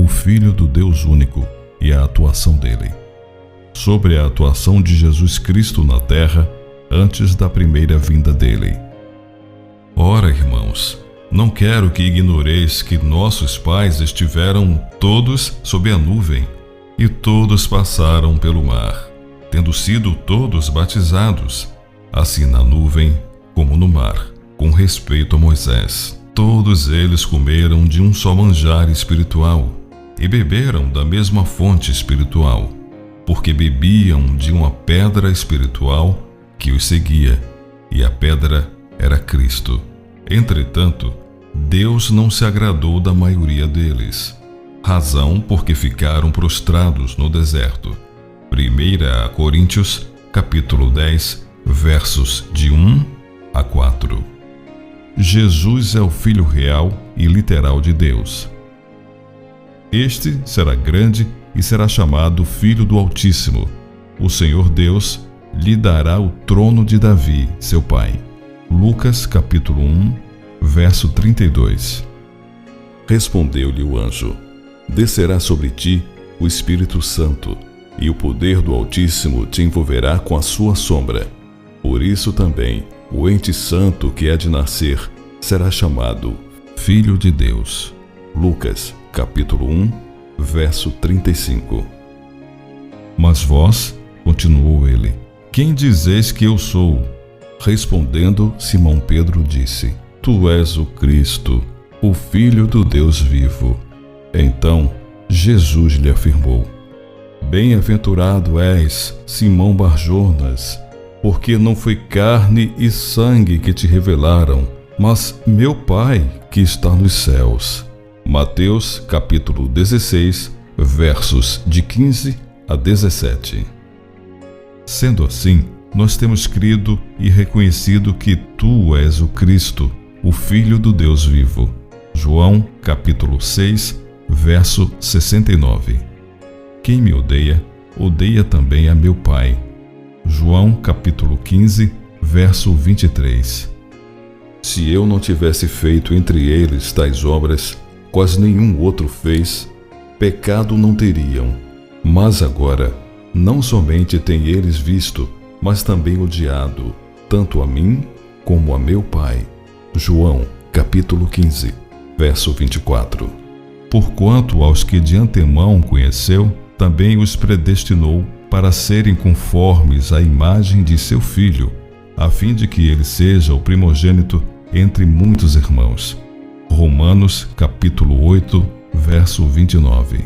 o Filho do Deus único e a atuação dele. Sobre a atuação de Jesus Cristo na terra antes da primeira vinda dele. Ora, irmãos, não quero que ignoreis que nossos pais estiveram todos sob a nuvem e todos passaram pelo mar, tendo sido todos batizados, assim na nuvem como no mar, com respeito a Moisés. Todos eles comeram de um só manjar espiritual e beberam da mesma fonte espiritual, porque bebiam de uma pedra espiritual que os seguia, e a pedra era Cristo. Entretanto, Deus não se agradou da maioria deles, razão porque ficaram prostrados no deserto. 1 Coríntios, capítulo 10, versos de 1 a 4. Jesus é o Filho real e literal de Deus. Este será grande e será chamado Filho do Altíssimo. O Senhor Deus lhe dará o trono de Davi, seu pai. Lucas capítulo 1, verso 32. Respondeu-lhe o anjo: Descerá sobre ti o Espírito Santo, e o poder do Altíssimo te envolverá com a sua sombra. Por isso também o ente santo que há de nascer será chamado Filho de Deus. Lucas capítulo 1, verso 35. Mas vós, continuou ele, quem dizeis que eu sou? Respondendo, Simão Pedro disse: Tu és o Cristo, o Filho do Deus vivo. Então Jesus lhe afirmou: Bem-aventurado és, Simão Barjonas, porque não foi carne e sangue que te revelaram, mas meu Pai que está nos céus. Mateus capítulo 16, versos de 15 a 17. Sendo assim, nós temos crido e reconhecido que tu és o Cristo, o Filho do Deus vivo. João capítulo 6, verso 69. Quem me odeia, odeia também a meu Pai. João capítulo 15, verso 23. Se eu não tivesse feito entre eles tais obras, quais nenhum outro fez, pecado não teriam. Mas agora, não somente têm eles visto, mas também odiado, tanto a mim como a meu Pai. João capítulo 15, verso 24. Porquanto aos que de antemão conheceu, também os predestinou para serem conformes à imagem de seu Filho, a fim de que ele seja o primogênito entre muitos irmãos. Romanos capítulo 8, verso 29.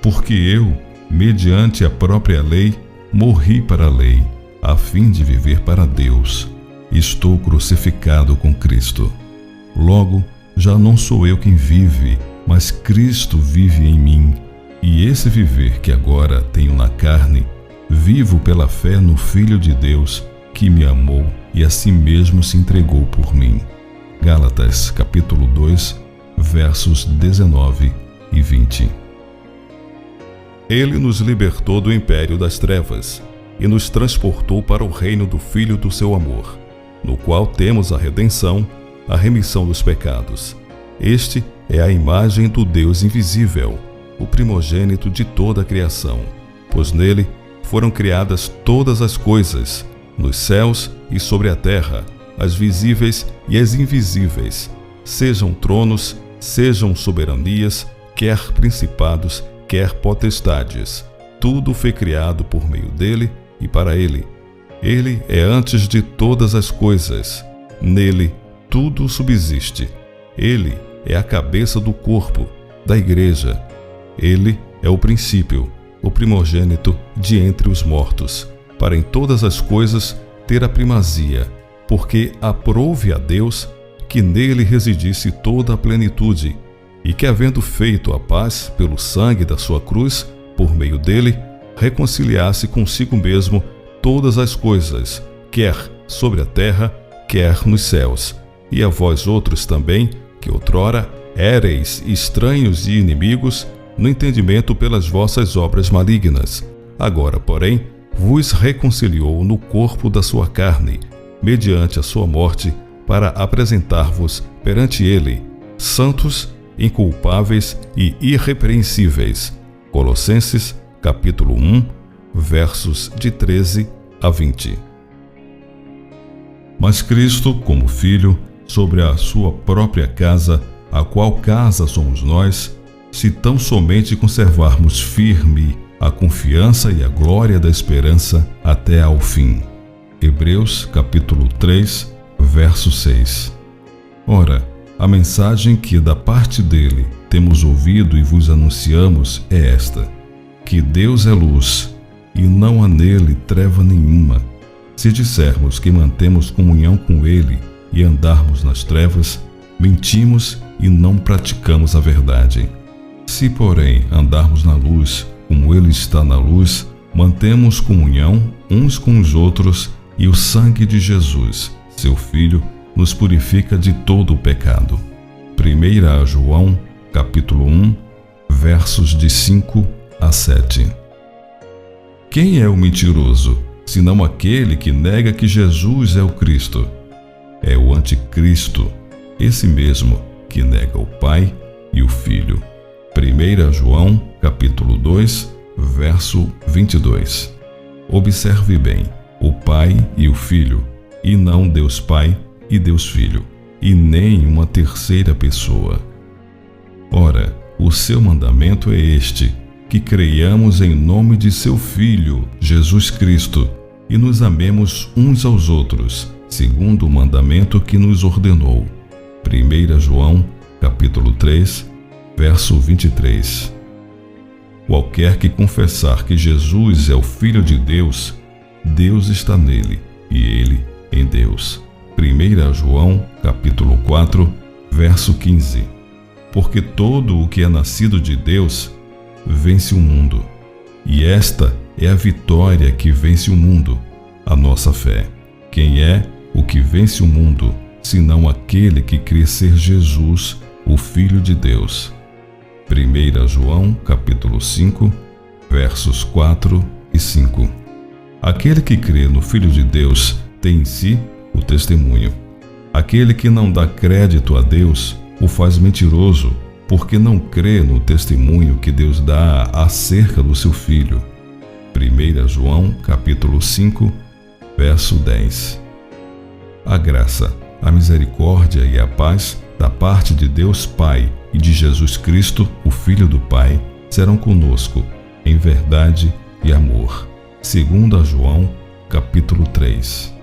Porque eu, mediante a própria lei, morri para a lei, a fim de viver para Deus. Estou crucificado com Cristo. Logo, já não sou eu quem vive, mas Cristo vive em mim. E esse viver que agora tenho na carne, vivo pela fé no Filho de Deus, que me amou e a si mesmo se entregou por mim. Gálatas capítulo 2, versos 19 e 20. Ele nos libertou do império das trevas e nos transportou para o reino do Filho do seu amor, no qual temos a redenção, a remissão dos pecados. Este é a imagem do Deus invisível, o primogênito de toda a criação, pois nele foram criadas todas as coisas, nos céus e sobre a terra, as visíveis e as invisíveis, sejam tronos, sejam soberanias, quer principados, quer potestades. Tudo foi criado por meio dele e para ele. Ele é antes de todas as coisas. Nele tudo subsiste. Ele é a cabeça do corpo, da igreja. Ele é o princípio, o primogênito de entre os mortos, para em todas as coisas ter a primazia, porque aprouve a Deus que nele residisse toda a plenitude, e que, havendo feito a paz pelo sangue da sua cruz, por meio dele, reconciliasse consigo mesmo todas as coisas, quer sobre a terra, quer nos céus. E a vós outros também, que outrora éreis estranhos e inimigos, no entendimento pelas vossas obras malignas, agora, porém, vos reconciliou no corpo da sua carne, mediante a sua morte, para apresentar-vos perante ele, santos inculpáveis e irrepreensíveis. Colossenses, capítulo 1, versos de 13 a 20. Mas Cristo, como Filho, sobre a sua própria casa, a qual casa somos nós, se tão somente conservarmos firme a confiança e a glória da esperança até ao fim. Hebreus, capítulo 3, verso 6. Ora, a mensagem que da parte dele temos ouvido e vos anunciamos é esta: que Deus é luz, e não há nele treva nenhuma. Se dissermos que mantemos comunhão com ele e andarmos nas trevas, mentimos e não praticamos a verdade. Se, porém, andarmos na luz, como ele está na luz, mantemos comunhão uns com os outros, e o sangue de Jesus, seu Filho, nos purifica de todo o pecado. 1 João, capítulo 1, versos de 5 a 7. Quem é o mentiroso, senão aquele que nega que Jesus é o Cristo? É o anticristo, esse mesmo que nega o Pai e o Filho. 1 João, capítulo 2, verso 22. Observe bem, o Pai e o Filho, e não Deus Pai e Deus Filho, e nem uma terceira pessoa. Ora, o seu mandamento é este: que creiamos em nome de seu Filho, Jesus Cristo, e nos amemos uns aos outros, segundo o mandamento que nos ordenou. 1 João, capítulo 3, verso 23. Qualquer que confessar que Jesus é o Filho de Deus, Deus está nele, e ele em Deus. 1 João, capítulo 4, verso 15. Porque todo o que é nascido de Deus vence o mundo, e esta é a vitória que vence o mundo, a nossa fé. Quem é o que vence o mundo, senão aquele que crê ser Jesus, o Filho de Deus? 1 João, capítulo 5, versos 4 e 5. Aquele que crê no Filho de Deus tem em si o testemunho. Aquele que não dá crédito a Deus o faz mentiroso, porque não crê no testemunho que Deus dá acerca do seu Filho. 1 João, capítulo 5, verso 10. A graça, a misericórdia e a paz da parte de Deus Pai e de Jesus Cristo, o Filho do Pai, serão conosco em verdade e amor. 2 João, capítulo 3.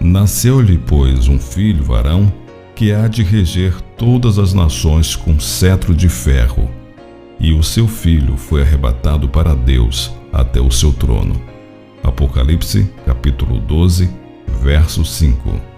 Nasceu-lhe, pois, um filho varão, que há de reger todas as nações com cetro de ferro. E o seu filho foi arrebatado para Deus até o seu trono. Apocalipse, capítulo 12, verso 5.